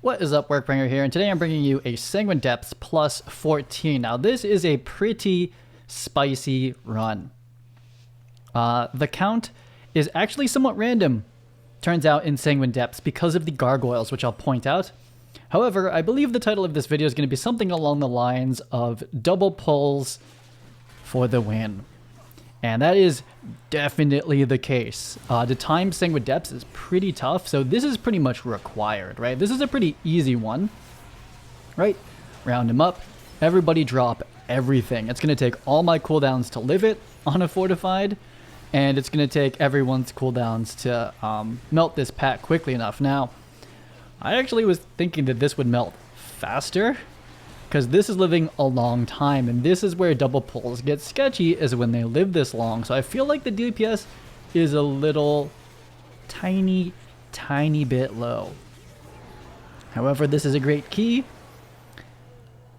What is up, Workbringer here, and today I'm bringing you a Sanguine Depths plus 14. Now this is a pretty spicy run. The count is actually somewhat random, turns out, in Sanguine Depths because of the Gargoyles, which I'll point out. However, I believe the title of this video is going to be something along the lines of double pulls for the win. And that is definitely the case. To time Sanguine Depths is pretty tough, so this is pretty much required, right? This is a pretty easy one, right? Round him up, everybody drop everything. It's going to take all my cooldowns to live it on a fortified, and it's going to take everyone's cooldowns to melt this pack quickly enough. Now, I actually was thinking that this would melt faster, because this is living a long time, and this is where double pulls get sketchy, is when they live this long. So I feel like the DPS is a little tiny bit low. However, this is a great key.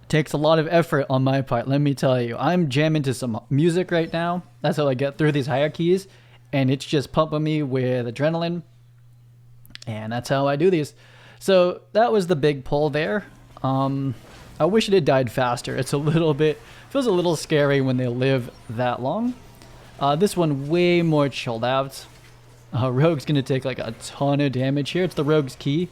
Takes a lot of effort on my part, let me tell you. I'm jamming to some music right now. That's how I get through these higher keys, and it's just pumping me with adrenaline, and that's how I do these. So that was the big pull there. I wish it had died faster. It's a little bit, feels a little scary when they live that long. This one way more chilled out. Rogue's gonna take like a ton of damage here. It's the Rogue's key.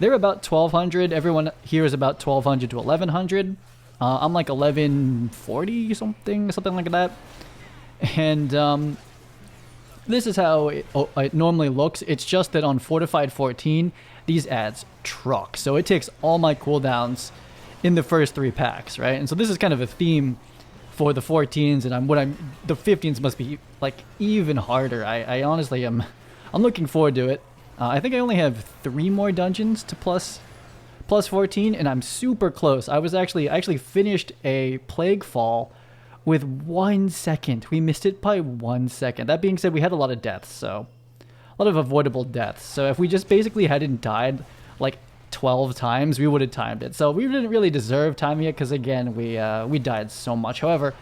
They're about 1200. Everyone here is about 1200 to 1100. I'm like 1140 something like that. And this is how it normally looks. It's just that on Fortified 14, these adds truck. So it takes all my cooldowns in the first 3 packs, right? And so this is kind of a theme for the 14s, and the 15s must be like even harder. I honestly I'm looking forward to it. I think I only have 3 more dungeons to plus 14, and I'm super close. I actually finished a Plague Fall with 1 second. We missed it by 1 second. That being said, we had a lot of deaths, so a lot of avoidable deaths. So if we just basically hadn't died like 12 times, we would have timed it. So we didn't really deserve timing it because, again, we died so much. However,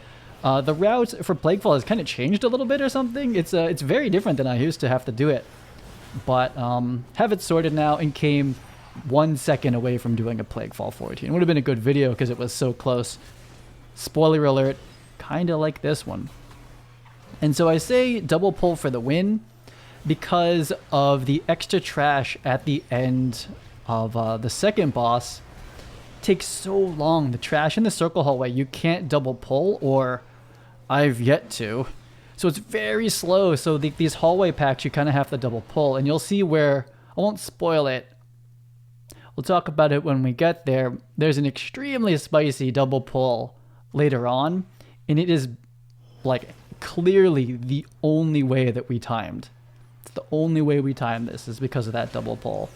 the route for Plaguefall has kind of changed a little bit or something. It's very different than I used to have to do it. But have it sorted now, and came 1 second away from doing a Plaguefall 14. It would have been a good video because it was so close. Spoiler alert, kind of like this one. And so I say double pull for the win because of the extra trash at the end of the second boss. Takes so long. The trash in the circle hallway, you can't double pull, or I've yet to. So it's very slow. So these hallway packs, you kind of have to double pull, and you'll see where, I won't spoil it. We'll talk about it when we get there. There's an extremely spicy double pull later on, and it is like clearly the only way that we timed. It's the only way we timed this is because of that double pull.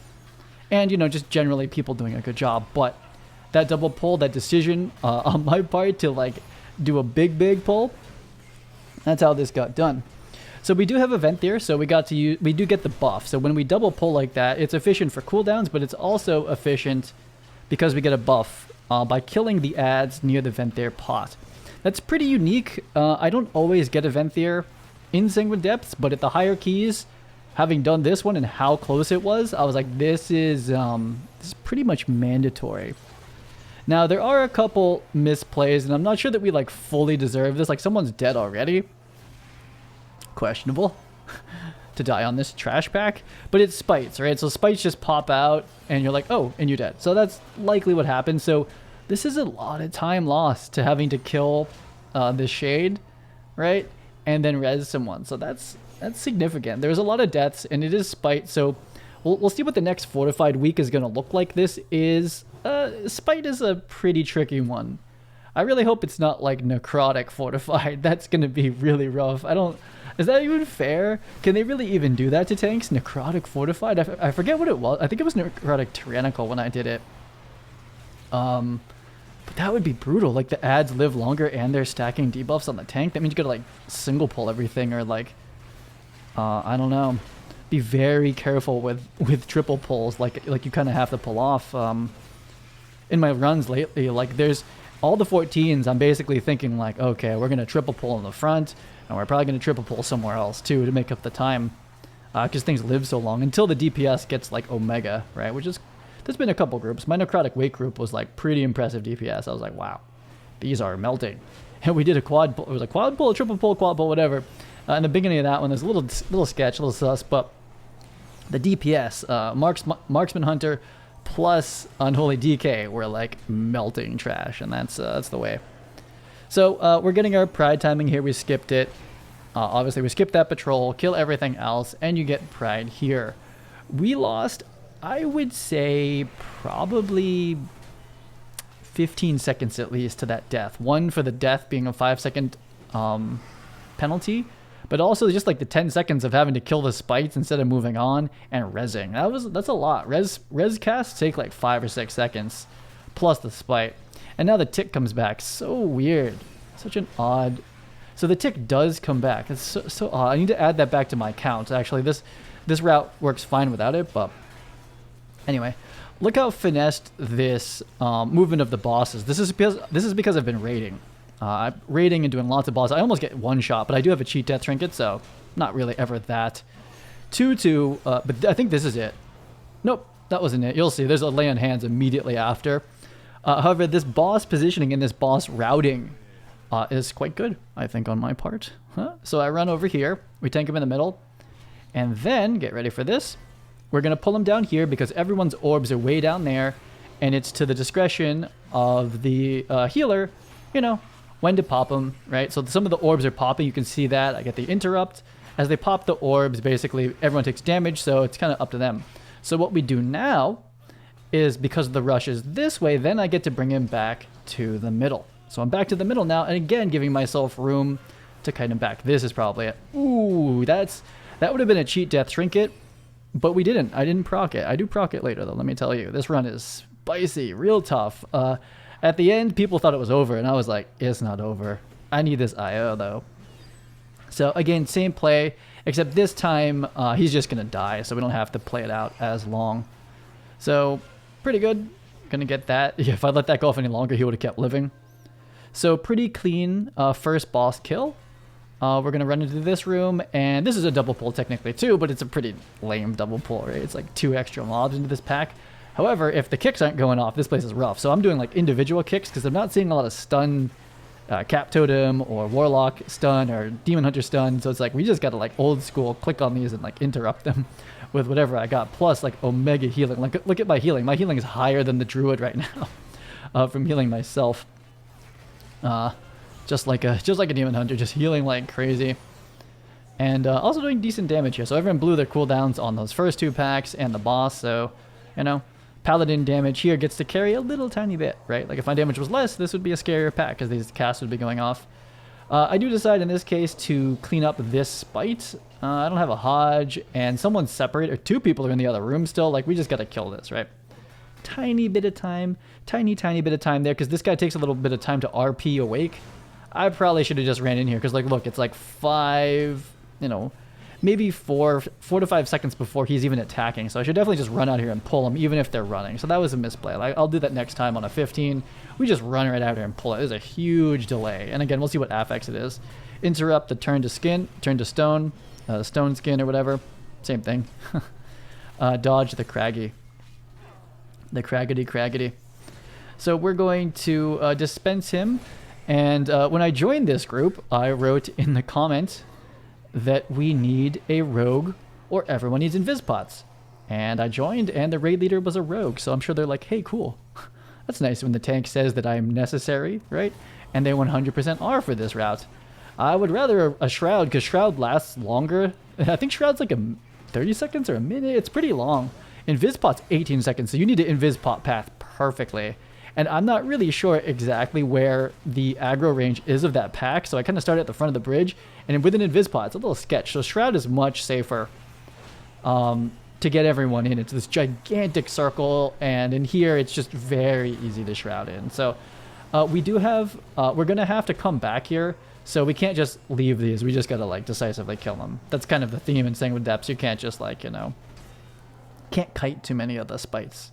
And, you know, just generally people doing a good job. But that double pull, that decision on my part to, like, do a big pull, that's how this got done. So we do have a Venthyr, so we do get the buff. So when we double pull like that, it's efficient for cooldowns, but it's also efficient because we get a buff by killing the adds near the Venthyr pot. That's pretty unique. I don't always get a Venthyr in Sanguine Depths, but at the higher keys, having done this one and how close it was, I was like, this is pretty much mandatory. Now, there are a couple misplays, and I'm not sure that we like fully deserve this. Like, someone's dead already. Questionable to die on this trash pack. But it's spites, right? So spites just pop out, and you're like, oh, and you're dead. So that's likely what happened. So this is a lot of time lost to having to kill this shade, right? And then res someone. So that's significant. There's a lot of deaths, and it is spite, so we'll see what the next fortified week is going to look like. This is spite is a pretty tricky one. I really hope it's not like necrotic fortified. That's going to be really rough. Is that even fair? Can they really even do that to tanks? Necrotic fortified? I forget what it was. I think it was necrotic tyrannical when I did it. But that would be brutal. Like, the adds live longer and they're stacking debuffs on the tank. That means you gotta like single pull everything, or like I don't know. Be very careful with triple pulls, like you kind of have to pull off. In my runs lately, like, there's all the 14s, I'm basically thinking like, okay, we're gonna triple pull in the front, and we're probably gonna triple pull somewhere else too to make up the time, because things live so long until the DPS gets like Omega, right? Which is there's been a couple groups. My Necrotic Wake group was like pretty impressive DPS. I was like, wow, these are melting. And we did a quad pull. It was a quad pull, a triple pull, quad pull, whatever. In the beginning of that one, there's a little sketch, a little sus, but the DPS, Marksman Hunter plus Unholy DK were like melting trash, and that's the way. So we're getting our pride timing here. We skipped it. Obviously, we skipped that patrol, kill everything else, and you get pride here. We lost, I would say, probably 15 seconds at least to that death. One for the death being a 5-second penalty, but also just like the 10 seconds of having to kill the spites instead of moving on and rezzing. That's a lot. Res casts take like 5 or 6 seconds plus the spite. And now the tick comes back. So weird. Such an odd. So the tick does come back. It's so odd. I need to add that back to my count. Actually, this route works fine without it, but anyway, look how finessed this movement of the bosses. This is because I've been raiding. I'm raiding and doing lots of bosses. I almost get one shot, but I do have a cheat death trinket, so not really ever that. 2-2, but I think this is it. Nope, that wasn't it. You'll see. There's a lay on hands immediately after. However, this boss positioning and this boss routing is quite good, I think, on my part. So I run over here. We tank him in the middle. And then, get ready for this. We're going to pull him down here because everyone's orbs are way down there. And it's to the discretion of the healer, you know, when to pop them, right? So some of the orbs are popping. You can see that. I get the interrupt. As they pop the orbs, basically, everyone takes damage. So it's kind of up to them. So what we do now is because the rush is this way, then I get to bring him back to the middle. So I'm back to the middle now, and again, giving myself room to kite him back. This is probably it. Ooh, that would have been a cheat death trinket, but we didn't. I didn't proc it. I do proc it later, though, let me tell you. This run is spicy, real tough. At the end, people thought it was over, and I was like, it's not over. I need this IO, though. So again, same play, except this time, he's just going to die, so we don't have to play it out as long. So, pretty good. Gonna get that. Yeah, if I let that go off any longer, he would have kept living. So pretty clean first boss kill. We're gonna run into this room, and this is a double pull technically too, but it's a pretty lame double pull, right? It's like 2 extra mobs into this pack. However, if the kicks aren't going off, this place is rough. So I'm doing like individual kicks because I'm not seeing a lot of stun, Cap Totem or Warlock stun or Demon Hunter stun. So it's like we just gotta like old school click on these and like interrupt them with whatever I got. Plus like Omega healing. Like look at my healing. My healing is higher than the Druid right now from healing myself. Just like a Demon Hunter, just healing like crazy. And also doing decent damage here. So everyone blew their cooldowns on those first 2 packs and the boss. So, you know, Paladin damage here gets to carry a little tiny bit, right? Like if my damage was less, this would be a scarier pack because these casts would be going off. I do decide in this case to clean up this spite. I don't have a Hodge, and someone's separate, or 2 people are in the other room still. Like we just got to kill this, right? Tiny bit of time, tiny bit of time there because this guy takes a little bit of time to RP awake. I probably should have just ran in here because like look, it's like 5, you know, maybe 4 to 5 seconds before he's even attacking. So I should definitely just run out here and pull him even if they're running. So that was a misplay. Like, I'll do that next time on a 15. We just run right out here and pull it. There's a huge delay. And again, we'll see what affix it is. Interrupt the turn to skin, turn to stone, stone skin or whatever. Same thing. Dodge the craggy. The craggedy. So we're going to dispense him. And when I joined this group, I wrote in the comment that we need a rogue or everyone needs invis pots. And I joined and the raid leader was a rogue. So I'm sure they're like, hey, cool. That's nice when the tank says that I'm necessary, right? And they 100% are for this route. I would rather a Shroud because Shroud lasts longer. I think Shroud's like a 30 seconds or a minute. It's pretty long. Invis pot's 18 seconds. So you need to invis pot path perfectly. And I'm not really sure exactly where the aggro range is of that pack, so I kind of started at the front of the bridge, and with an invis pot, it's a little sketch. So Shroud is much safer to get everyone in. It's this gigantic circle, and in here, it's just very easy to Shroud in. So we do have, we're going to have to come back here, so we can't just leave these. We just got to, like, decisively kill them. That's kind of the theme in Sanguine Depths. You can't just, like, you know, can't kite too many of the spites.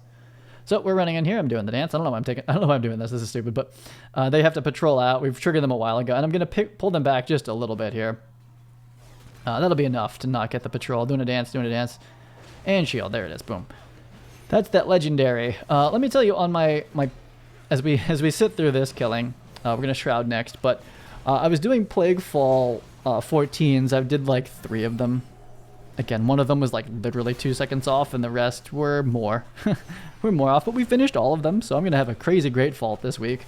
So we're running in here. I'm doing the dance. I don't know why I'm doing this. This is stupid, but they have to patrol out. We've triggered them a while ago, and I'm going to pull them back just a little bit here. That'll be enough to not get the patrol. Doing a dance, and shield. There it is. Boom. That's that legendary. Let me tell you on my as we sit through this killing, we're gonna shroud next. But I was doing Plaguefall 14s. I did like 3 of them. Again, one of them was like literally 2 seconds off, and the rest were more. We're more off, but we finished all of them. So I'm gonna have a crazy great fault this week.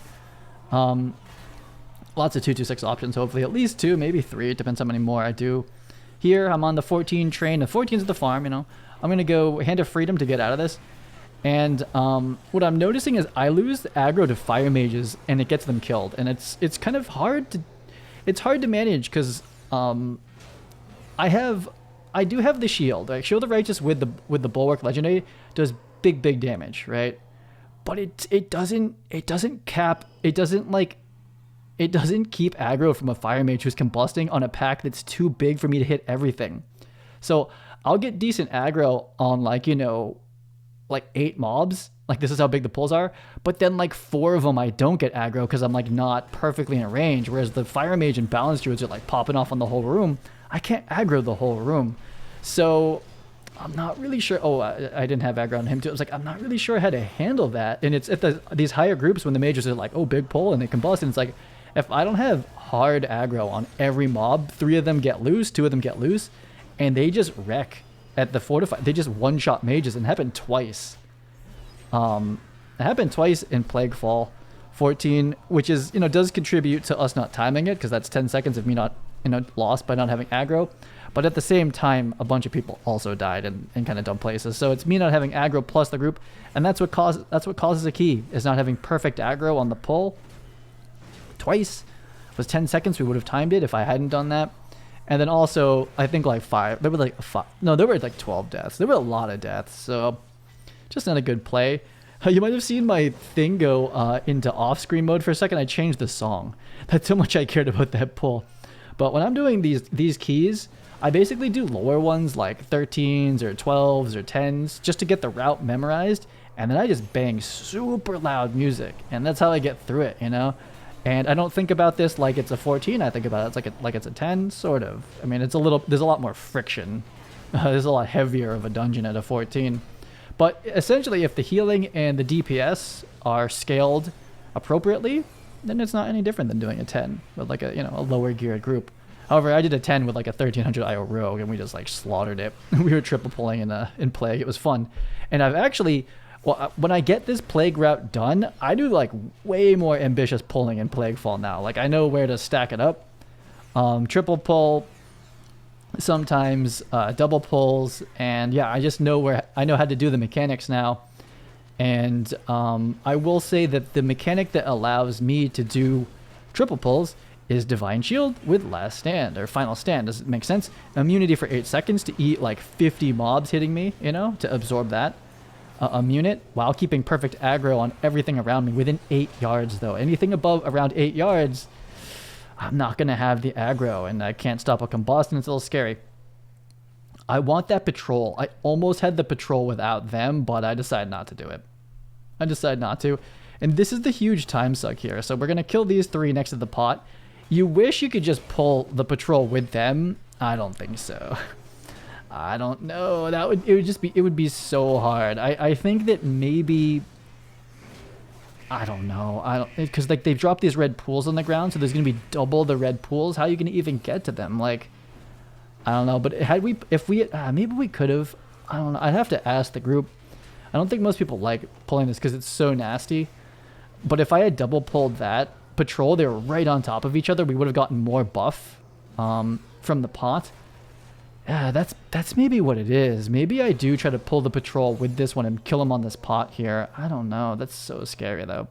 Lots of 226 options. Hopefully, at least 2, maybe 3. It depends how many more I do. Here, I'm on the 14 train. The 14's at the farm. You know, I'm gonna go Hand of Freedom to get out of this. And what I'm noticing is I lose the aggro to fire mages, and it gets them killed. And it's kind of hard to manage because I do have the shield. Like Shield of Righteous with the Bulwark Legendary does big damage, right? But it doesn't keep aggro from a fire mage who's combusting on a pack that's too big for me to hit everything. So I'll get decent aggro on like, you know, like 8 mobs. Like this is how big the pulls are. But then like 4 of them I don't get aggro because I'm like not perfectly in range. Whereas the fire mage and balance druids are like popping off on the whole room. I can't aggro the whole room. So I'm not really sure. Oh, I didn't have aggro on him too. I was like, I'm not really sure how to handle that. And it's at these higher groups when the mages are like, oh, big pull and they combust. And it's like, if I don't have hard aggro on every mob, 3 of them get loose, 2 of them get loose, and they just wreck at the fortify. They just one-shot mages, and it happened twice. It happened twice in Plaguefall 14, which is, you know, does contribute to us not timing it, because that's 10 seconds of me not, you know, lost by not having aggro. But at the same time, a bunch of people also died in kind of dumb places. So it's me not having aggro plus the group, and that's what causes a key, is not having perfect aggro on the pull. Twice. It was 10 seconds. We would have timed it if I hadn't done that. And then also, I think like 5. There were like 5. No, there were like 12 deaths. There were a lot of deaths. So just not a good play. You might have seen my thing go into off-screen mode for a second. I changed the song. That's how much I cared about that pull. But when I'm doing these keys, I basically do lower ones like 13s or 12s or 10s just to get the route memorized. And then I just bang super loud music. And that's how I get through it, you know? And I don't think about this like it's a 14. I think about it like it's a 10, sort of. I mean, there's a lot more friction. There's a lot heavier of a dungeon at a 14. But essentially, if the healing and the DPS are scaled appropriately, then it's not any different than doing a 10 with like a, you know, a lower geared group. However, I did a 10 with like a 1300 IO rogue, and we just like slaughtered it. We were triple pulling in Plague. It was fun. And I've actually... Well, when I get this Plague route done, I do like way more ambitious pulling in Plaguefall now. Like I know where to stack it up. Triple pull, sometimes double pulls, and yeah, I just know I know how to do the mechanics now. And I will say that the mechanic that allows me to do triple pulls is Divine Shield with Last Stand or Final Stand. Does it make sense? Immunity for 8 seconds to eat like 50 mobs hitting me, you know, to absorb that. Immune it while keeping perfect aggro on everything around me within 8 yards though. Anything above around 8 yards, I'm not going to have the aggro, and I can't stop a combust, and it's a little scary. I want that patrol. I almost had the patrol without them, but I decided not to do it. I decided not to. And this is the huge time suck here. So we're going to kill these 3 next to the pot. You wish you could just pull the patrol with them. I don't think so. I don't know. It would be so hard. I think that maybe, I don't know. Because like they've dropped these red pools on the ground, so there's gonna be double the red pools. How are you gonna even get to them? Like, I don't know. But maybe we could have. I don't know. I'd have to ask the group. I don't think most people like pulling this because it's so nasty. But if I had double pulled that patrol, they were right on top of each other. We would have gotten more buff from the pot. Yeah, that's maybe what it is. Maybe I do try to pull the patrol with this one and kill him on this pot here. I don't know. That's so scary though.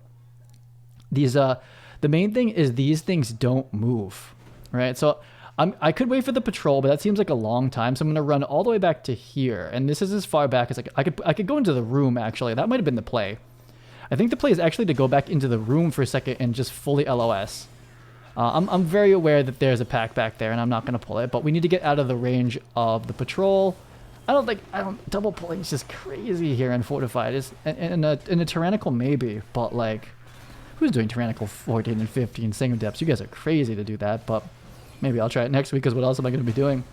These the main thing is these things don't move, right? So I could wait for the patrol, but that seems like a long time. So I'm gonna run all the way back to here, and this is as far back as I could go into the room. Actually, that might have been the play. I think the play is actually to go back into the room for a second and just fully LOS. I'm very aware that there's a pack back there, and I'm not going to pull it, but we need to get out of the range of the patrol. Double pulling is just crazy here in Fortified. In a Tyrannical maybe, but like, who's doing Tyrannical 14 and 15 Sanguine Depths? You guys are crazy to do that, but maybe I'll try it next week, because what else am I going to be doing?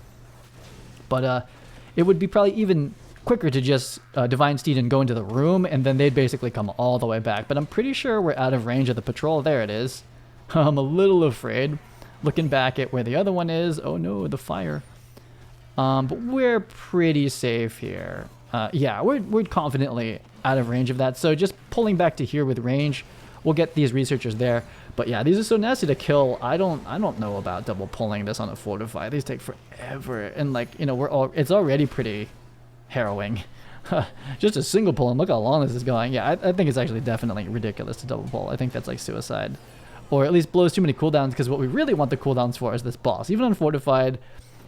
But it would be probably even quicker to just Divine Steed and go into the room, and then they'd basically come all the way back. But I'm pretty sure we're out of range of the patrol. There it is. I'm a little afraid. Looking back at where the other one is. Oh no, the fire. But we're pretty safe here. Yeah, we're confidently out of range of that. So just pulling back to here with range, we'll get these researchers there. But yeah, these are so nasty to kill. I don't know about double pulling this on a fortify. These take forever, and like, you know, it's already pretty harrowing. Just a single pull, and look how long this is going. Yeah, I think it's actually definitely ridiculous to double pull. I think that's like suicide, or at least blows too many cooldowns. Because what we really want the cooldowns for is this boss. Even on fortified,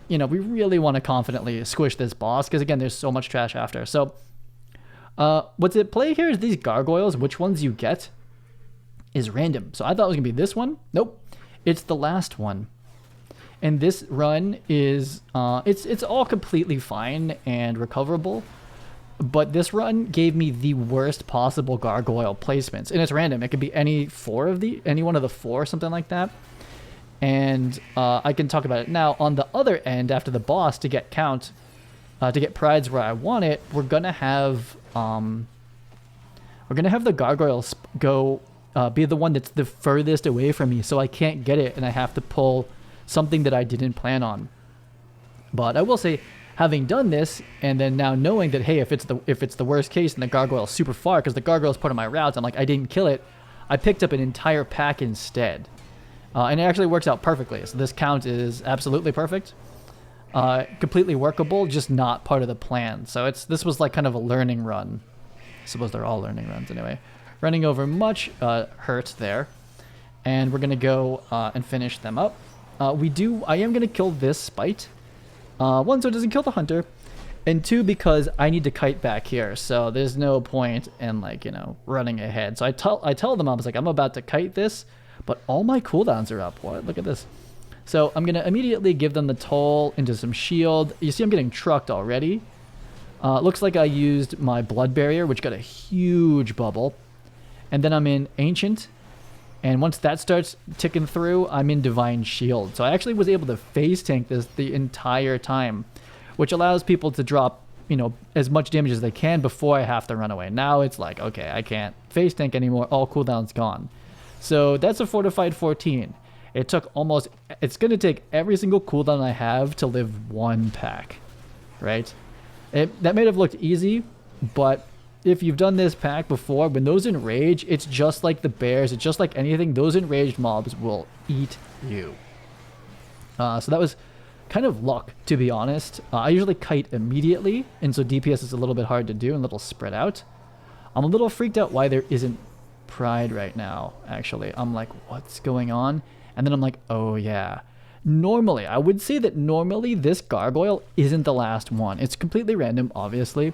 you know, we really want to confidently squish this boss because again, there's so much trash after. So, what's at play here is these gargoyles. Which ones you get is random. So I thought it was gonna be this one. Nope, it's the last one. And this run is it's all completely fine and recoverable, but this run gave me the worst possible gargoyle placements, and it's random. It could be any one of the four, something like that. And I can talk about it now. On the other end, after the boss, to get count, to get prides where I want it, we're gonna have the gargoyles go be the one that's the furthest away from me, so I can't get it, and I have to pull something that I didn't plan on. But I will say, having done this, and then now knowing that, hey, if it's the worst case and the gargoyle's super far, because the gargoyle's part of my routes, I'm like, I didn't kill it, I picked up an entire pack instead. And it actually works out perfectly. So this count is absolutely perfect. Completely workable, just not part of the plan. So this was like kind of a learning run. I suppose they're all learning runs anyway. Running over much hurt there. And we're going to go and finish them up. I am going to kill this spite. One, so it doesn't kill the hunter. And two, because I need to kite back here. So there's no point in, like, you know, running ahead. So I tell them, I was like, I'm about to kite this, but all my cooldowns are up. What? Look at this. So I'm going to immediately give them the toll into some shield. You see I'm getting trucked already. Looks like I used my blood barrier, which got a huge bubble. And then I'm in Ancient. And once that starts ticking through, I'm in Divine Shield. So I actually was able to face tank this the entire time, which allows people to drop, you know, as much damage as they can before I have to run away. Now it's like, okay, I can't face tank anymore. All cooldowns gone. So that's a fortified 14. It's going to take every single cooldown I have to live one pack, right? That may have looked easy, but if you've done this pack before, when those enrage, it's just like the bears. It's just like anything. Those enraged mobs will eat you. So that was kind of luck, to be honest. I usually kite immediately, and so DPS is a little bit hard to do and a little spread out. I'm a little freaked out why there isn't pride right now, actually. I'm like, what's going on? And then I'm like, oh yeah. Normally, I would say that normally this gargoyle isn't the last one. It's completely random, obviously.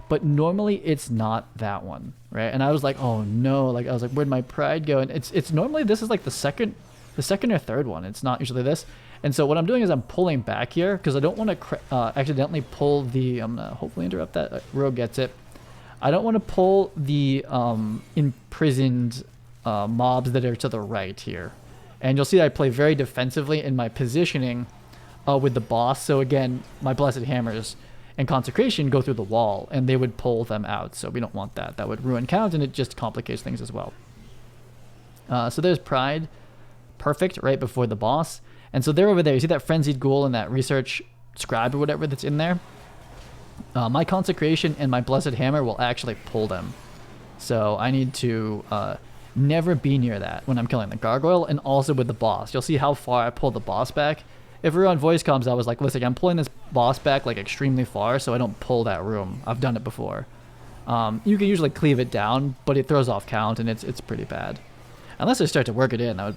But normally it's not that one, right? And I was like, oh no, like I was like, where'd my pride go? And it's normally this is like the second or third one. It's not usually this. And so what I'm doing is I'm pulling back here because I don't want to accidentally pull the. I'm gonna hopefully interrupt that. Rogue gets it. I don't want to pull the imprisoned mobs that are to the right here. And you'll see that I play very defensively in my positioning with the boss. So again, my Blessed Hammers and Consecration go through the wall, and they would pull them out. So we don't want that. That would ruin count, and it just complicates things as well. So there's Pride. Perfect, right before the boss. And so they're over there. You see that Frenzied Ghoul and that Research Scribe or whatever that's in there? My Consecration and my Blessed Hammer will actually pull them. So I need to never be near that when I'm killing the Gargoyle, and also with the boss. You'll see how far I pull the boss back. If we were on voice comms, I was like, listen, I'm pulling this boss back like extremely far so I don't pull that room. I've done it before. You can usually cleave it down, but it throws off count, and it's pretty bad. Unless I start to work it in, that would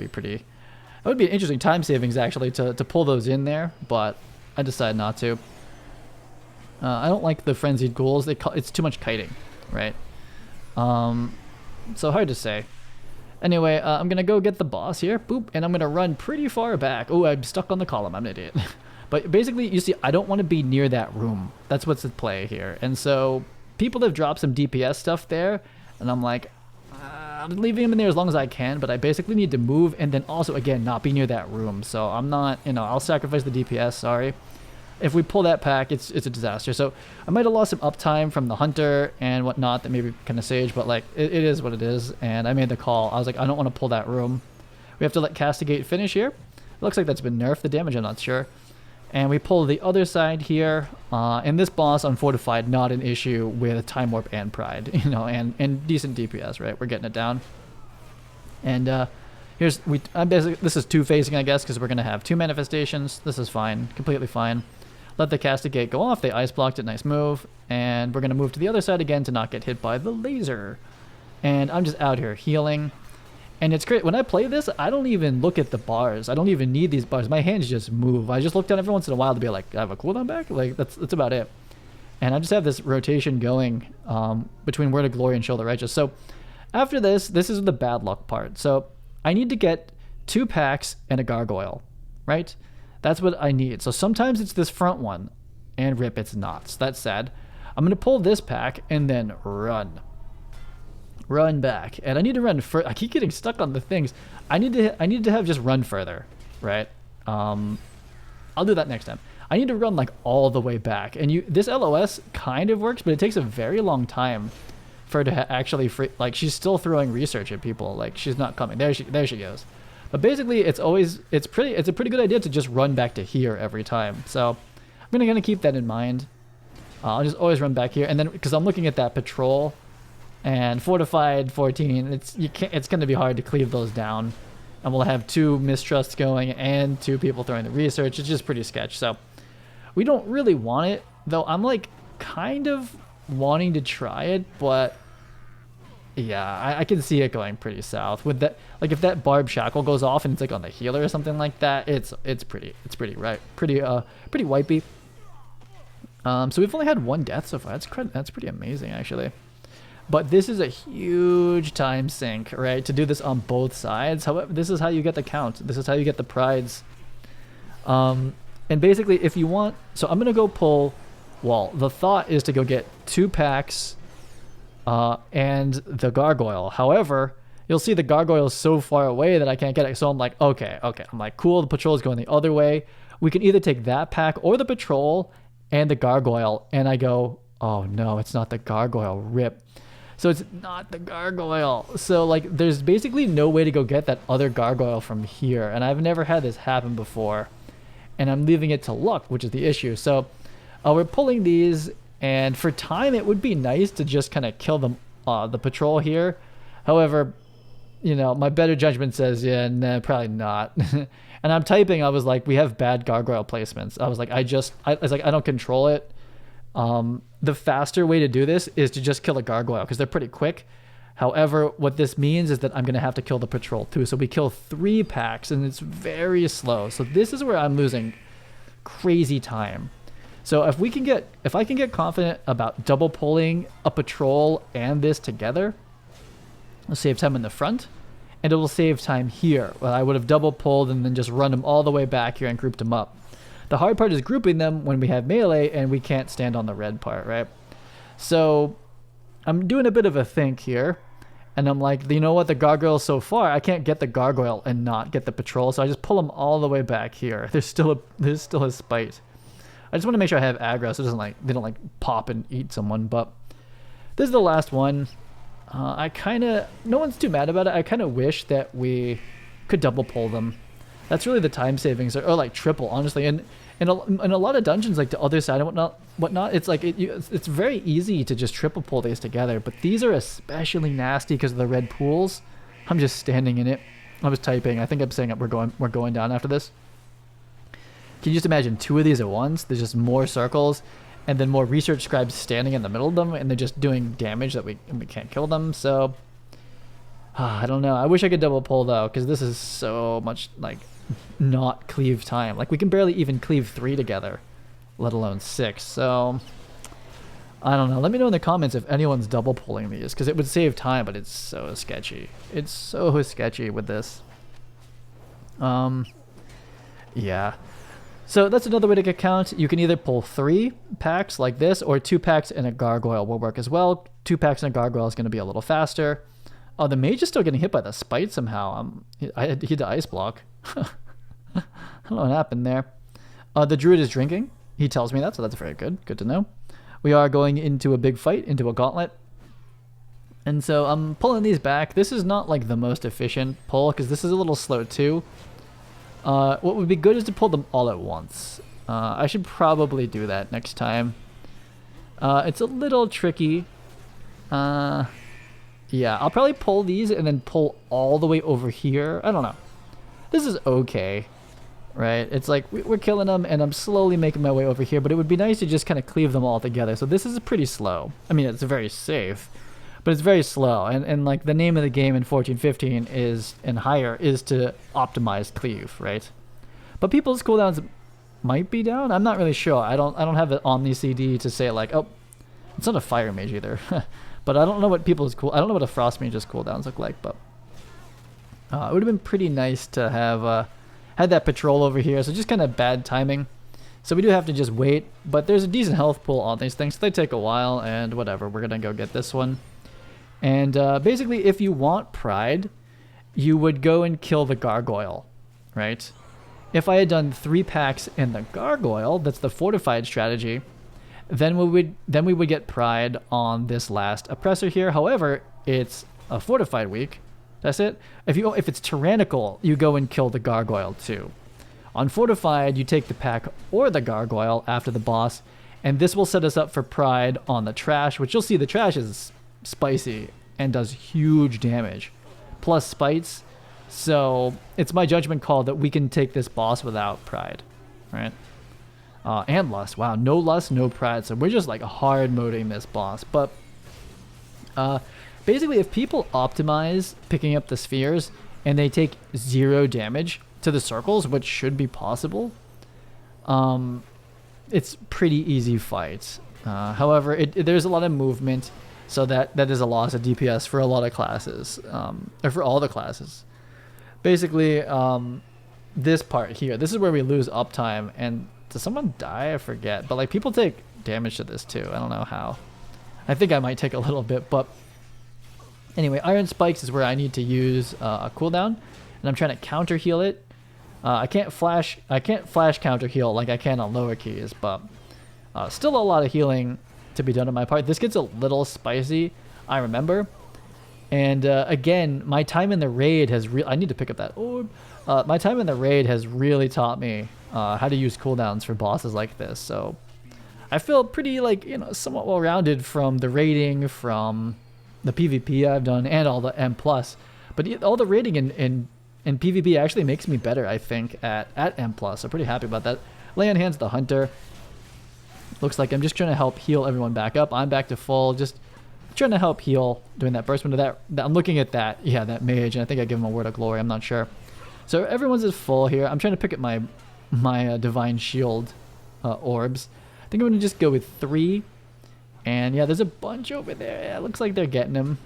be an interesting time savings, actually, to pull those in there, but I decided not to. I don't like the Frenzied Ghouls. It's too much kiting, right? So hard to say. Anyway, I'm going to go get the boss here. Boop. And I'm going to run pretty far back. Oh, I'm stuck on the column. I'm an idiot. But basically, you see, I don't want to be near that room. That's what's at play here. And so people have dropped some DPS stuff there. And I'm like, I'm leaving them in there as long as I can. But I basically need to move and then also, again, not be near that room. So I'm not, I'll sacrifice the DPS. Sorry. if we pull that pack, it's a disaster. So I might have lost some uptime from the hunter and whatnot that maybe kind of sage, but like it is what it is. And I made the call. I was like, I don't want to pull that room. We have to let Castigate finish here. It looks like that's been nerfed. The damage, I'm not sure. And we pull the other side here. And this boss unfortified, not an issue with Time Warp and Pride, you know, and decent DPS, right? We're getting it down. And I'm basically, this is two phasing, I guess, because we're gonna have two manifestations. This is fine, completely fine. Let the Castigate go off. They ice blocked it, nice move. And we're gonna move to the other side again to not get hit by the laser. And I'm just out here healing. And it's great. When I play this, I don't even look at the bars. I don't even need these bars. My hands just move. I just look down every once in a while to be like, I have a cooldown back? Like, that's about it. And I just have this rotation going between Word of Glory and Show the Righteous. So after this is the bad luck part. So I need to get 2 packs and a gargoyle, right? That's what I need. So sometimes it's this front one, and rip, it's not. So that's sad. I'm going to pull this pack and then run back. And I need to run further. I keep getting stuck on the things. I need to have just run further, right? I'll do that next time. I need to run like all the way back. And this LOS kind of works, but it takes a very long time for her to actually like, she's still throwing research at people. Like, she's not coming. There she goes. But basically, it's a pretty good idea to just run back to here every time. So I'm gonna keep that in mind. I'll just always run back here, and then because I'm looking at that patrol and fortified 14, it's gonna be hard to cleave those down, and we'll have 2 mistrusts going and 2 people throwing the research. It's just pretty sketch. So we don't really want it, though. I'm like kind of wanting to try it, but yeah, I can see it going pretty south with that. Like, if that barb shackle goes off and it's like on the healer or something like that, it's pretty wipey. So we've only had 1 death so far. That's pretty amazing, actually. But this is a huge time sink, right? To do this on both sides. However, this is how you get the count. This is how you get the prides. And basically, if you want, so I'm gonna go pull. Well, the thought is to go get 2 packs. And the gargoyle. However, you'll see the gargoyle is so far away that I can't get it. So I'm like, okay. I'm like, cool, the patrol is going the other way. We can either take that pack or the patrol and the gargoyle. And I go, oh no, it's not the gargoyle, rip. So it's not the gargoyle. So like, there's basically no way to go get that other gargoyle from here. And I've never had this happen before. And I'm leaving it to luck, which is the issue. So we're pulling these. And for time, it would be nice to just kind of kill them, the patrol here. However, you know, my better judgment says, yeah, nah, probably not. And I'm typing, I was like, we have bad gargoyle placements. I was like, I was like, I don't control it. The faster way to do this is to just kill a gargoyle because they're pretty quick. However, what this means is that I'm going to have to kill the patrol too. So we kill 3 packs and it's very slow. So this is where I'm losing crazy time. So if I can get confident about double pulling a patrol and this together, it'll save time in the front, and it will save time here. Well, I would have double pulled and then just run them all the way back here and grouped them up. The hard part is grouping them when we have melee and we can't stand on the red part, right? So I'm doing a bit of a think here, and I'm like, you know what, the gargoyle so far, I can't get the gargoyle and not get the patrol, so I just pull them all the way back here. There's still a spite. I just want to make sure I have aggro so they don't like pop and eat someone. But this is the last one. No one's too mad about it. I kind of wish that we could double pull them. That's really the time savings, or like triple, honestly. And in a lot of dungeons, like the other side and whatnot, it's like it's very easy to just triple pull these together. But these are especially nasty because of the red pools. I'm just standing in it. I was typing. I think I'm saying we're going down after this. Can you just imagine 2 of these at once? There's just more circles, and then more research scribes standing in the middle of them, and they're just doing damage that we can't kill them. So I don't know. I wish I could double pull though, because this is so much like not cleave time. Like, we can barely even cleave 3 together, let alone 6. So I don't know. Let me know in the comments if anyone's double pulling these, because it would save time, but it's so sketchy. It's so sketchy with this. Yeah. So that's another way to get count. You can either pull 3 packs like this, or 2 packs and a gargoyle will work as well. 2 packs and a gargoyle is going to be a little faster. Oh, the mage is still getting hit by the spite somehow. He had the ice block. I don't know what happened there. The druid is drinking. He tells me that, so that's very good. Good to know. We are going into a big fight, into a gauntlet. And so I'm pulling these back. This is not like the most efficient pull because this is a little slow too. What would be good is to pull them all at once. I should probably do that next time. It's a little tricky. Yeah, I'll probably pull these and then pull all the way over here. I don't know. This is okay, right? It's like we're killing them and I'm slowly making my way over here, but it would be nice to just kind of cleave them all together. So this is pretty slow. I mean, it's very safe, but it's very slow. And like the name of the game in 14-15 is, and higher, is to optimize cleave, right? But people's cooldowns might be down. I'm not really sure. I don't have an Omni CD to say like, oh, it's not a fire mage either. But I don't know what people's I don't know what a frost mage's cooldowns look like, but it would have been pretty nice to have had that patrol over here. So just kind of bad timing. So we do have to just wait, but there's a decent health pool on these things. So they take a while and whatever. We're going to go get this one. And basically if you want pride, you would go and kill the gargoyle, right? If I had done 3 packs in the gargoyle, that's the fortified strategy, then we would get pride on this last oppressor here. However, it's a fortified week. That's it. If it's tyrannical, you go and kill the gargoyle too. On fortified, you take the pack or the gargoyle after the boss, and this will set us up for pride on the trash, which you'll see the trash is spicy and does huge damage, plus spites. So it's my judgment call that we can take this boss without pride, right? And lust. Wow, no lust, no pride. So we're just like hard moding this boss. But basically, if people optimize picking up the spheres and they take 0 damage to the circles, which should be possible, it's pretty easy fight. However, there's a lot of movement, so that is a loss of DPS for a lot of classes, or for all the classes. Basically, this part here, this is where we lose uptime. And does someone die? I forget. But like people take damage to this too. I don't know how. I think I might take a little bit, but anyway, Iron Spikes is where I need to use a cooldown, and I'm trying to counter heal it. I can't flash counter heal like I can on lower keys, but still a lot of healing to be done on my part. This gets a little spicy, I remember. And again, my time in the raid has I need to pick up that orb. My time in the raid has really taught me how to use cooldowns for bosses like this. So I feel pretty like, somewhat well-rounded from the raiding, from the PvP I've done, and all the M+. But all the raiding in PvP actually makes me better, I think, at M+. So pretty happy about that. Lay on Hands the Hunter. Looks like I'm just trying to help heal everyone back up. I'm back to full, just trying to help heal, doing that burst window. That I'm looking at that, yeah, that mage, and I think I give him a word of glory, I'm not sure. So everyone's is full here. I'm trying to pick up my divine shield orbs. I think I'm gonna just go with 3. And yeah, there's a bunch over there. Yeah, it looks like they're getting him.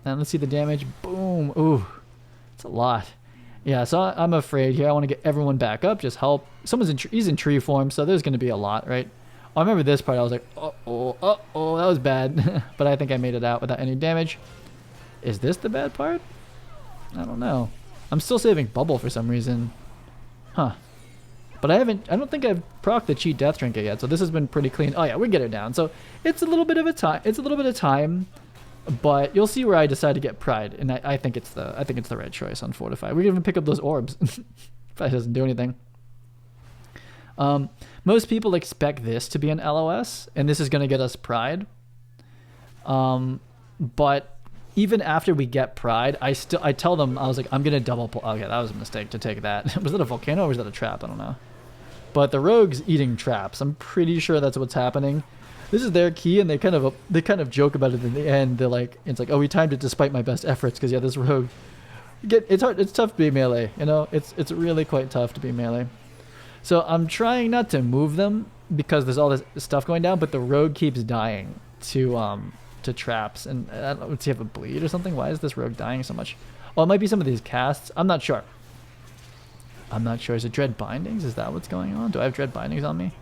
And let's see the damage. Boom. Ooh, it's a lot. Yeah, so I'm afraid here. I want to get everyone back up. Just help. He's in tree form, so there's gonna be a lot, right? I remember this part. I was like, uh-oh, that was bad. But I think I made it out without any damage. Is this the bad part? I don't know. I'm still saving bubble for some reason. Huh. But I don't think I've procced the cheat death trinket yet, so this has been pretty clean. Oh yeah, we get it down. So it's a little bit of time, but you'll see where I decide to get pride, and I think it's the right choice on fortify. We can even pick up those orbs. That doesn't do anything. Most people expect this to be an LOS, and this is going to get us pride. But even after we get pride, I tell them, I was like, I'm going to double pull. Okay, that was a mistake to take that. Was that a volcano or was that a trap? I don't know. But the rogue's eating traps. I'm pretty sure that's what's happening. This is their key, and they kind of joke about it in the end. They're like, it's like, oh, we timed it despite my best efforts, because yeah, this rogue, it's hard. It's tough to be melee. It's really quite tough to be melee. So I'm trying not to move them because there's all this stuff going down, but the rogue keeps dying to traps. And I don't know, does he have a bleed or something? Why is this rogue dying so much? Oh, it might be some of these casts. I'm not sure. Is it dread bindings? Is that what's going on? Do I have dread bindings on me?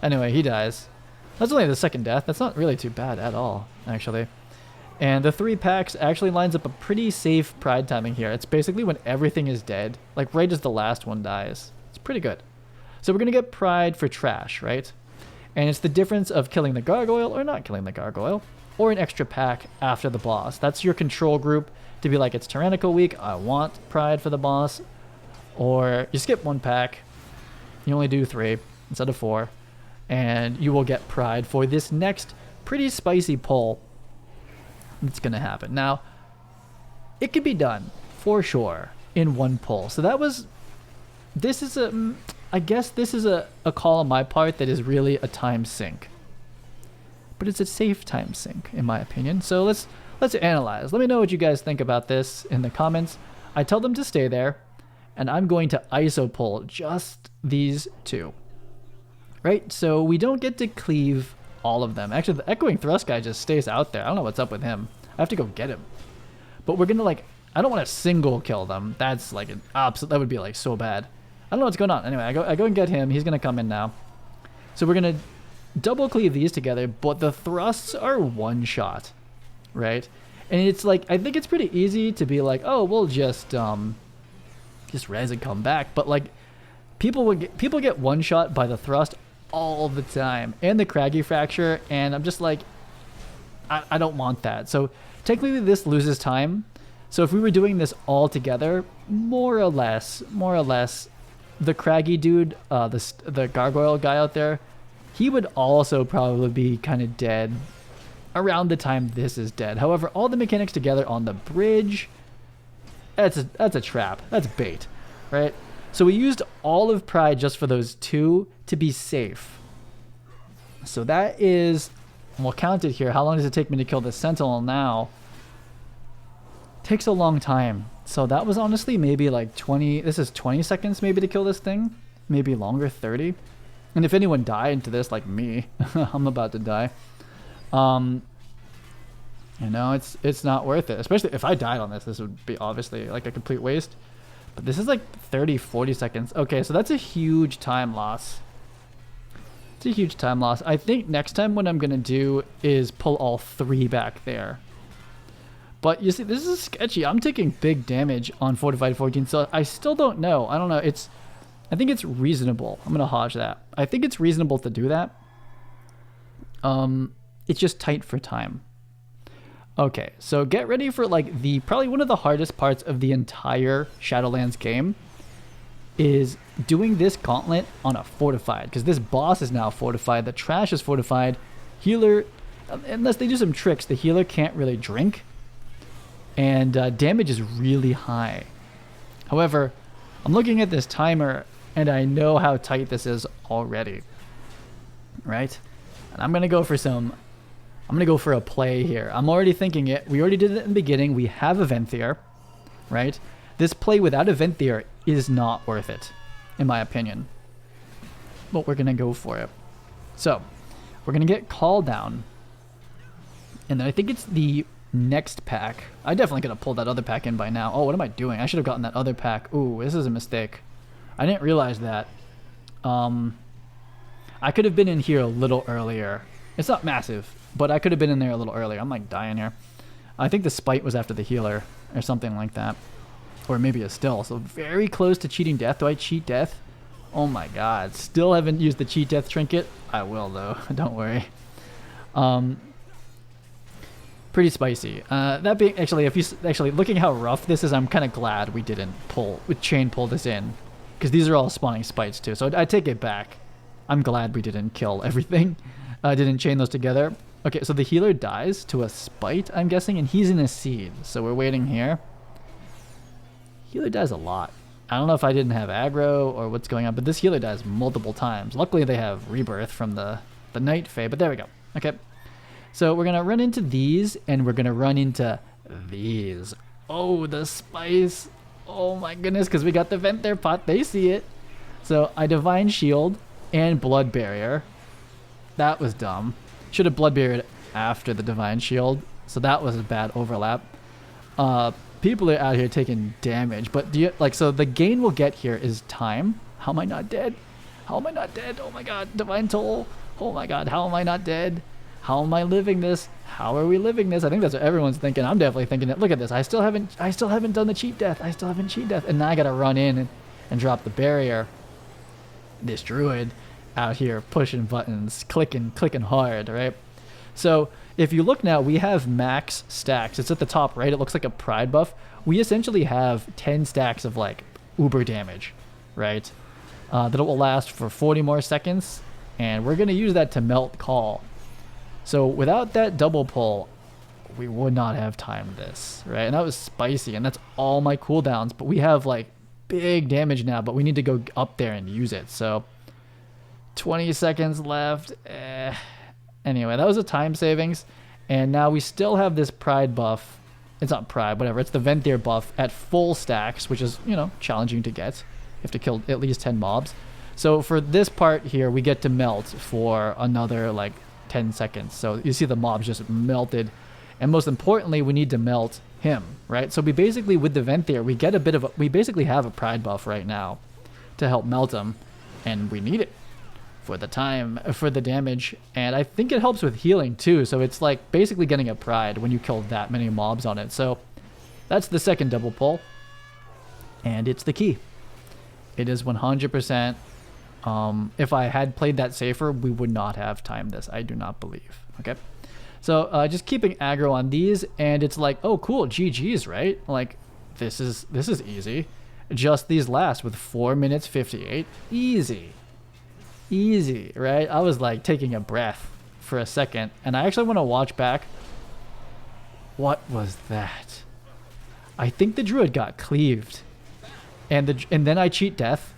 Anyway, he dies. That's only the second death. That's not really too bad at all, actually. And the 3 packs actually lines up a pretty safe pride timing here. It's basically when everything is dead, like right as the last one dies. It's pretty good. So we're going to get pride for trash, right? And it's the difference of killing the gargoyle or not killing the gargoyle, or an extra pack after the boss. That's your control group to be like, it's tyrannical week, I want pride for the boss. Or you skip one pack, you only do 3 instead of 4, and you will get pride for this next pretty spicy pull that's going to happen. Now, it could be done for sure in one pull. So that was, this is a, I guess this is a call on my part that is really a time sink. But it's a safe time sink, in my opinion. So let's analyze. Let me know what you guys think about this in the comments. I tell them to stay there, and I'm going to ISO pull just these 2. Right? So we don't get to cleave all of them. Actually, the Echoing Thrust guy just stays out there. I don't know what's up with him. I have to go get him. But we're gonna like, I don't want to single kill them. That's like an absolute, that would be like so bad. I don't know what's going on. Anyway, I go and get him. He's gonna come in now. So we're gonna double cleave these together, but the thrusts are one shot, right? And it's like, I think it's pretty easy to be like, oh, we'll just res and come back. But like, people get one shot by the thrust all the time, and the Craggy Fracture, and I'm just like, I don't want that. So technically this loses time. So if we were doing this all together, more or less, the Craggy dude, the Gargoyle guy out there, he would also probably be kind of dead around the time this is dead. However, all the mechanics together on the bridge, that's a trap. That's bait, right? So we used all of pride just for those 2 to be safe. So that is, we'll count it here. How long does it take me to kill the Sentinel now? Takes a long time. So that was honestly maybe like 20, this is 20 seconds maybe to kill this thing. Maybe longer, 30. And if anyone died into this, like me, I'm about to die. You know, it's not worth it. Especially if I died on this, this would be obviously like a complete waste. But this is like 30, 40 seconds. Okay, so that's a huge time loss. It's a huge time loss. I think next time what I'm going to do is pull all 3 back there. But you see, this is sketchy. I'm taking big damage on Fortified 14, so I still don't know. I don't know. I think it's reasonable. I'm going to hodge that. I think it's reasonable to do that. It's just tight for time. Okay, so get ready for like probably one of the hardest parts of the entire Shadowlands game is doing this gauntlet on a fortified, because this boss is now fortified, the trash is fortified, healer, unless they do some tricks, the healer can't really drink, and damage is really high. However, I'm looking at this timer and I know how tight this is already, right? And I'm gonna go for a play here. I'm already thinking it. We already did it in the beginning. We have a Venthyr, right? This play without a Venthyr is not worth it, in my opinion. But we're going to go for it. So, we're going to get Call Down. And then I think it's the next pack. I definitely could have pulled that other pack in by now. Oh, what am I doing? I should have gotten that other pack. Ooh, this is a mistake. I didn't realize that. I could have been in here a little earlier. It's not massive, but I could have been in there a little earlier. I'm like dying here. I think the spite was after the healer or something like that. Or maybe a still. So very close to cheating death. Do I cheat death? Oh my god. Still haven't used the cheat death trinket. I will though. Don't worry. Pretty spicy. That being actually, if you looking how rough this is, I'm kind of glad we didn't chain pull this in, because these are all spawning spites too. So I take it back. I'm glad we didn't kill everything. Didn't chain those together. Okay, so the healer dies to a spite, I'm guessing, and he's in a seed. So we're waiting here. Healer dies a lot. I don't know if I didn't have aggro or what's going on, but this healer dies multiple times. Luckily, they have rebirth from the Night Fae, but there we go. Okay, so we're going to run into these, and we're going to run into these. Oh, the spice. Oh my goodness, because we got the Venthyr pot. They see it. So I Divine Shield and Blood Barrier. That was dumb. Should have Blood Barriered after the Divine Shield. So that was a bad overlap. People are out here taking damage, but so the gain we'll get here is time. How am I not dead? How am I not dead? Oh my god, Divine Toll. Oh my god, how am I not dead? How am I living this? How are we living this? I think that's what everyone's thinking. I'm definitely thinking it. Look at this. I still haven't done the cheat death. I still haven't cheat death. And now I gotta run in and drop the barrier. This druid out here pushing buttons, clicking hard, right? So if you look now, we have max stacks. It's at the top right. It looks like a pride buff. We essentially have 10 stacks of like uber damage, right? That will last for 40 more seconds, and we're gonna use that to melt Call. So without that double pull, we would not have timed this, right? And that was spicy, and that's all my cooldowns, but we have like big damage now, but we need to go up there and use it. So 20 seconds left. Anyway, that was a time savings, and now we still have this pride buff. It's not pride, whatever. It's the Venthyr buff at full stacks, which is, you know, challenging to get. You have to kill at least 10 mobs. So for this part here, we get to melt for another like 10 seconds. So you see the mobs just melted. And most importantly, we need to melt him, right? So we basically, with the Venthyr, we get a bit of a, we basically have a pride buff right now to help melt him, and we need it for the time, for the damage. And I think it helps with healing too. So it's like basically getting a pride when you kill that many mobs on it. So that's the second double pull, and it's the key. It is 100%. If I had played that safer, we would not have timed this. I do not believe. Okay. So just keeping aggro on these, and it's like, oh cool, GG's, right? Like this is easy. Just these last with 4 minutes 58. Easy, right? I was like taking a breath for a second, and I actually want to watch back. What was that? I think the druid got cleaved, and then I cheat death,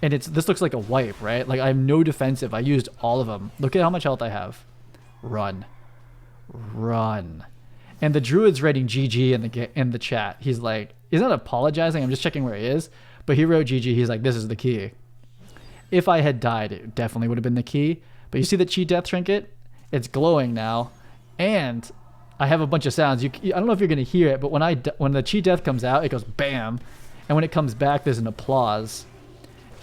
and this looks like a wipe, right? Like I have no defensive. I used all of them. Look at how much health I have. Run, and the druid's writing GG in the chat. He's like, he's not apologizing. I'm just checking where he is, but he wrote GG. He's like, this is the key. If I had died, it definitely would have been the key. But you see the cheat death trinket? It's glowing now, and I have a bunch of sounds. I don't know if you're gonna hear it, but when the cheat death comes out, it goes bam, and when it comes back, there's an applause.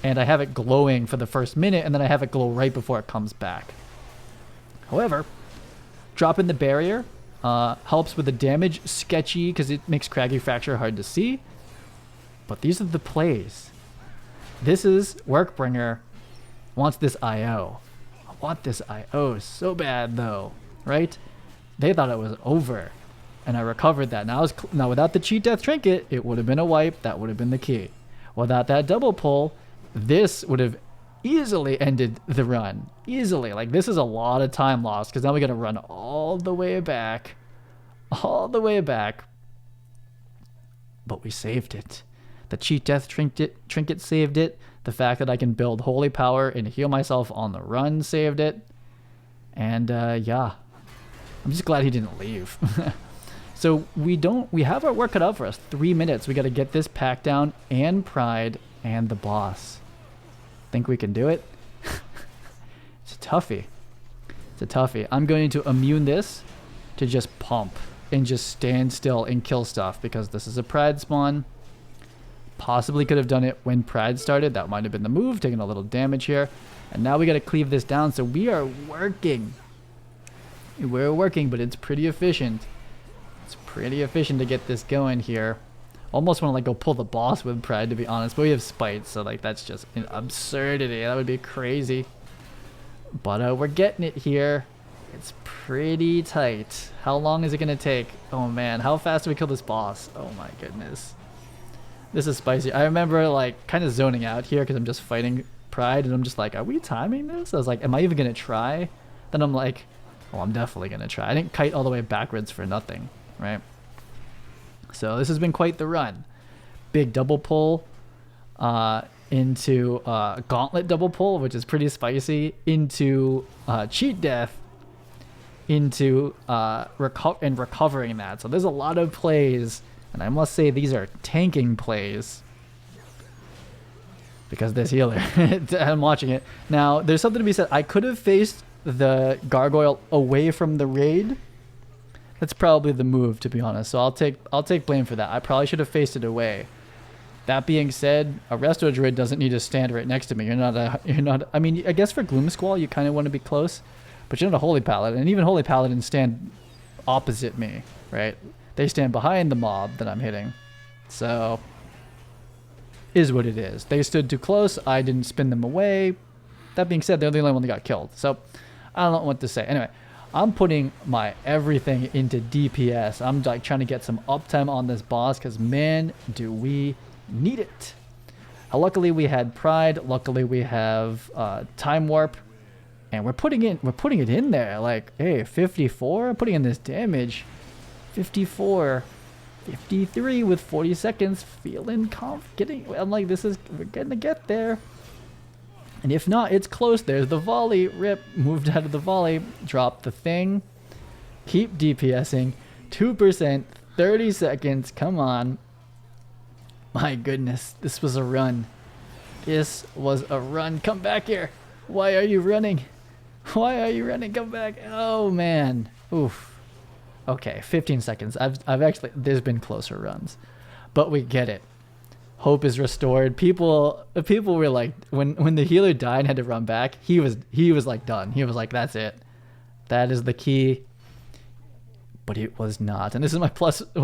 And I have it glowing for the first minute, and then I have it glow right before it comes back. However, dropping the barrier helps with the damage. Sketchy because it makes Craggy Fracture hard to see. But these are the plays. This is Workbringer wants this IO. I want this IO so bad though, right? They thought it was over, and I recovered that. Now without the cheat death trinket, it would have been a wipe. That would have been the key. Without that double pull, this would have easily ended the run. Easily. Like this is a lot of time lost, because now we got to run all the way back. But we saved it. The cheat death trinket saved it. The fact that I can build holy power and heal myself on the run saved it. And yeah, I'm just glad he didn't leave. So we have our work cut out for us. 3 minutes. We got to get this pack down and pride and the boss. Think we can do it? It's a toughie. I'm going to immune this to just pump and just stand still and kill stuff, because this is a pride spawn. Possibly could have done it when pride started. That might have been the move, taking a little damage here. And now we got to cleave this down. So we are working. We're working, but it's pretty efficient. It's pretty efficient to get this going here. Almost want to like go pull the boss with pride, to be honest, but we have spite, so like that's just an absurdity. That would be crazy. But we're getting it here. It's pretty tight. How long is it gonna take? Oh man, how fast do we kill this boss? Oh my goodness. This is spicy. I remember like kind of zoning out here because I'm just fighting pride, and I'm just like, are we timing this? I was like, am I even gonna try? Then I'm like, oh, I'm definitely gonna try. I didn't kite all the way backwards for nothing, right? So this has been quite the run. Big double pull into gauntlet double pull, which is pretty spicy, into cheat death, into recovering that. So there's a lot of plays, and I must say these are tanking plays, because this healer, I'm watching it. Now there's something to be said. I could have faced the Gargoyle away from the raid. That's probably the move, to be honest. So I'll take blame for that. I probably should have faced it away. That being said, a resto druid doesn't need to stand right next to me. You're not. I mean, I guess for Gloom Squall you kind of want to be close, but you're not a holy paladin, and even holy paladins stand opposite me, right? They stand behind the mob that I'm hitting. So is what it is. They stood too close. I didn't spin them away. That being said, they're the only one that got killed. So I don't know what to say. Anyway, I'm putting my everything into DPS. I'm like trying to get some uptime on this boss because, man, do we need it. Luckily, we had Pride. Luckily, we have Time Warp. And we're putting it in there. Like, hey, 54? I'm putting in this damage. 54. 53 with 40 seconds. Feeling confident. I'm like, we're gonna get there. And if not, it's close. There's the volley. Rip. Moved out of the volley. Drop the thing. Keep DPSing. 2%. 30 seconds. Come on. My goodness. This was a run. This was a run. Come back here. Why are you running? Why are you running? Come back. Oh, man. Oof. Okay, 15 seconds. I've actually, there's been closer runs. But we get it. Hope is restored. People were like, when the healer died and had to run back, he was like done. He was like, that's it. That is the key. But it was not. And this is my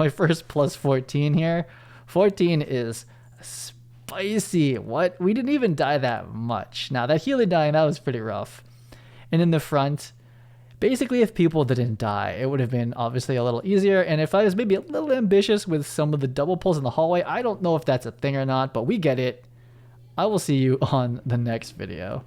first plus 14 here. 14 is spicy. What? We didn't even die that much. Now that healer dying, that was pretty rough. And in the front, basically if people didn't die, it would have been obviously a little easier. And if I was maybe a little ambitious with some of the double pulls in the hallway, I don't know if that's a thing or not, but we get it. I will see you on the next video.